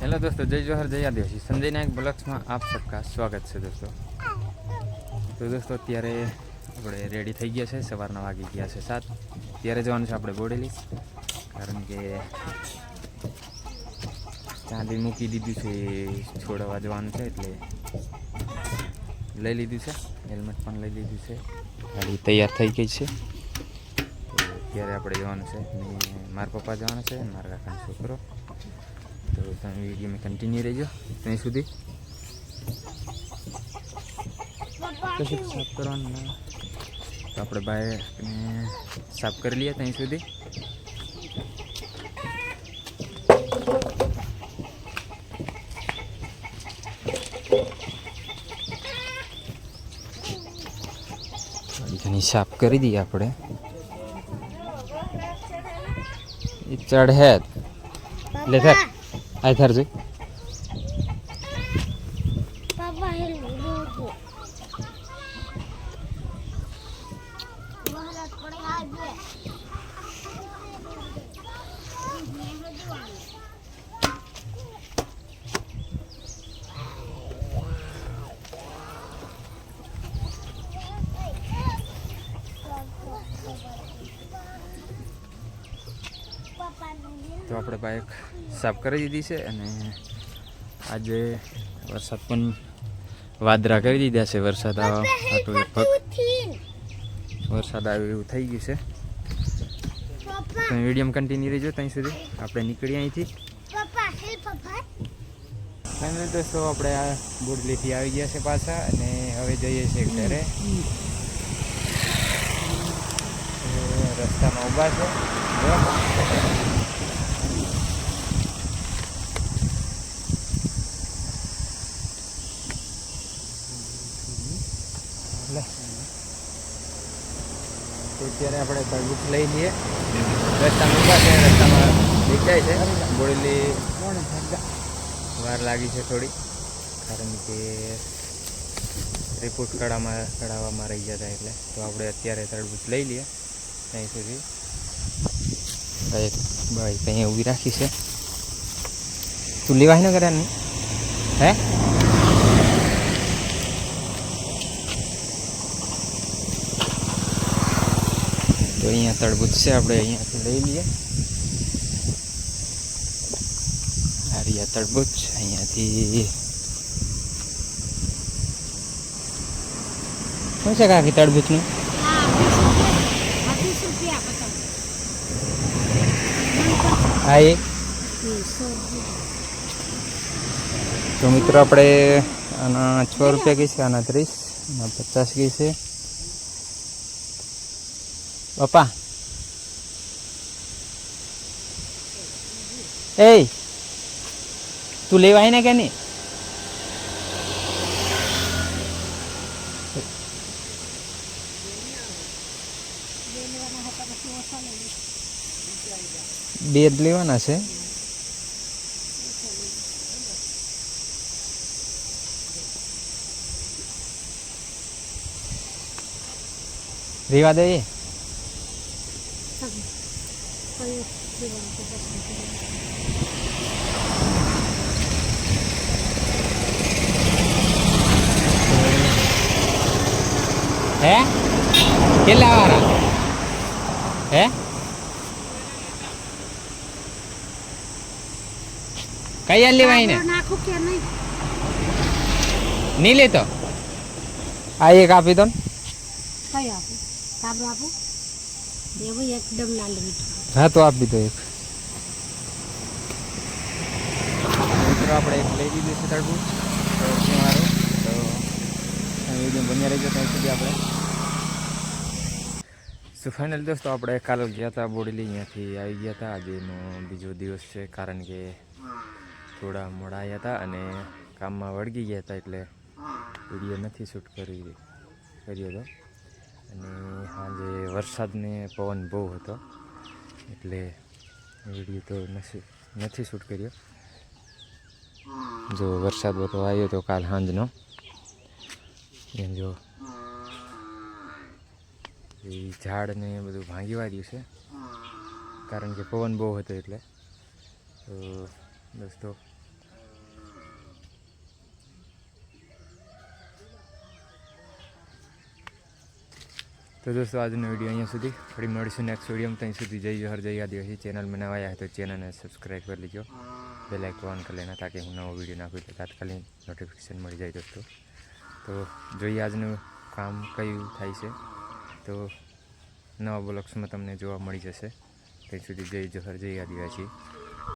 Hello दोस्तों, जय जोहर जय आदिवासी। संजय नायक ब्लॉग्स में आप सबका स्वागत है दोस्तों। तो दोस्तों अत्यारे આપણે રેડી થઈ ગયા છે। સવારના વાગી ગયા છે 7। ત્યારે જવાનું છે આપણે બોડેલી, કારણ કે ચાંદી મૂકી દીધું છે, છોડવા જવાનું છે એટલે લઈ લીધું છે। હેલ્મેટ પણ લઈ લીધું છે, ગાડી તૈયાર થઈ ગઈ છે। તો ત્યારે આપણે જવાનું છે ને મારા પપ્પા જવાના છે, મારા કાકાનો છોકરો। तो તમે વિડીયો में कंटिन्यू रहो ત્યાં સુધી। પછી સાફ કરવાનું, તો આપણે બાઇકને સાફ કરી લઈએ ત્યાં સુધી। ગાડીની સાફ કરી દઈએ આપણે। એ ચઢે લે થર આ થર જોઈ પાપા હેલ્મેટ દો બહાર પડે આજે તો આપણે બાઇક સાફ કરી દીધી છે। અને આજે વરસાદ પણ વાદળા કરી દીધા છે। વરસાદ આટલું લગભગ વરસાદ આવ્યો એવું થઈ ગયું છે। તમે વિડીયોમાં કન્ટિન્યુ રહેજો ત્યાં સુધી। આપણે નીકળીએ અહીંથી। પાપા હેલ્પ પાપા ફાઇનલી દોસ્તો આપણે આ બોડલીથી આવી ગયા છે પાછા, અને હવે જઈએ છીએ ઘરે। રસ્તામાં ઊભા છે તો અત્યારે આપણે તરબૂચ લઈ લઈએ। રસ્તામાં ઊભા છે, રસ્તામાં દેખાય છે બોડેલી। વાર લાગી છે થોડી, કારણ કે રિપોર્ટ કઢાવવામાં રહી ગયા હતા એટલે। તો આપણે અત્યારે તરબૂચ લઈ લઈએ ત્યાં સુધી। એક ભાઈ ત્યાં ઊભી રાખી છે। તું લેવાય ને કરે નહીં હે? તો અહીંયા તરબૂચ છે, આપણે અહીંયાથી લઈ લઈએ। આ રહ્યા તરબૂચ, અહીંયાથી શું છે કાકી તરબૂચનું? હા એ તો મિત્રો આપણે આના 6 રૂપિયા કઈ છે, આના 30, આના 50 કઈ છે। પપ્પા એ તું લેવા આવી ને કે નહીં? બે જ લેવાના છે। રેવા દે હે? કેટલા વાળા હે? કયા લેવાય ને નાખું કે નહીં નહીં લેતો? આ એક આપી દો ને। કઈ આપું? કાબરો આપું? એવું એકદમ ના મીઠું। હા તો આપી દો એક। મિત્રો આપણે એક લઈ લીધું છે તરબૂચ, તો મારું તો વિડીયો બન્યા રહી ત્યાં સુધી આપણે। સો ફાઇનલ દોસ્તો આપણે કાલે ગયા હતા બોડેલી, અહીંયાથી આવી ગયા હતા। આજેનો બીજો દિવસ છે, કારણ કે થોડા મોડા આવ્યા હતા અને કામમાં વળગી ગયા હતા, એટલે વિડીયો નથી શૂટ કર્યો હતો। અને સાંજે વરસાદને પવન બહુ હતો, એટલે વિડીયો તો નથી શૂટ કર્યો। જો વરસાદ બધો આવ્યો તો કાલ સાંજનો, એમ જો એ ઝાડને બધું ભાંગી વાળ્યું છે, કારણ કે પવન બહુ હતો એટલે। તો દોસ્તો તો દોસ્તો આજનો વિડીયો અહીંયા સુધી, ફરી મળીશું નેક્સ્ટ વિડીયોમાં. ત્યાં સુધી જય જોહર જય આદિવાસી. ચેનલમાં નવા આવ્યા તો ચેનલને સબસ્ક્રાઈબ કરી લેજો, બેલ આઇકન ઓન કરી લેના, તાકી હું નવો વિડીયો નાખું એટલે તાત્કાલિક નોટિફિકેશન મળી જાય દોસ્તો. તો જોઈએ આજનું કામ કયું થાય છે, તો નવા બ્લોગ્સમાં તમને જોવા મળી જશે. ત્યાં સુધી જય જોહર જય આદિવાસી.